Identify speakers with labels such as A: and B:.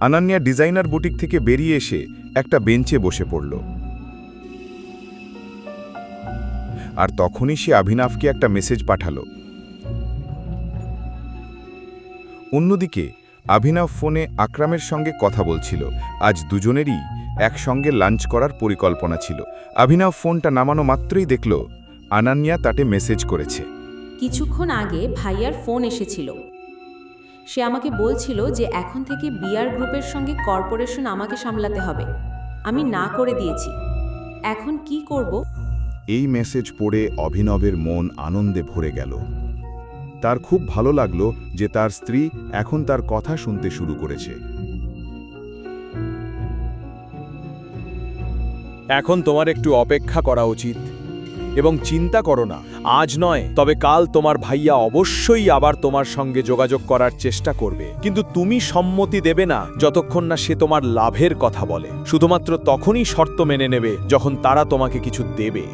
A: Ananya designer boutique থেকে বেরিয়ে এসে একটা বেঞ্চে বসে পড়ল। আর তখনই সে অভিনবকে একটা মেসেজ পাঠালো। অন্যদিকে অভিনব ফোনে আকরামের সঙ্গে কথা বলছিল। আজ দুজনেরই একসঙ্গে লাঞ্চ করার পরিকল্পনা ছিল। অভিনব ফোনটা নামানো মাত্রই দেখল আনান্যা তাতে মেসেজ করেছে।
B: কিছুক্ষণ আগে ভাইয়ার ফোন এসেছিল। সে আমাকে বলছিল যে এখন থেকে বিআর গ্রুপের সঙ্গে কর্পোরেশন আমাকে সামলাতে হবে। আমি না করে দিয়েছি। এখন কি করব?
A: এই মেসেজ পড়ে অভিনবের মন আনন্দে ভরে গেল। তার খুব ভালো লাগলো যে তার স্ত্রী এখন তার কথা শুনতে শুরু করেছে।
C: এখন তোমার একটু অপেক্ষা করা উচিত এবং চিন্তা করো না, আজ নয় তবে কাল তোমার ভাইয়া অবশ্যই আবার তোমার সঙ্গে যোগাযোগ করার চেষ্টা করবে, কিন্তু তুমি সম্মতি দেবে না যতক্ষণ না সে তোমার লাভের কথা বলে। শুধুমাত্র তখনই শর্ত মেনে নেবে যখন তারা তোমাকে কিছু দেবে।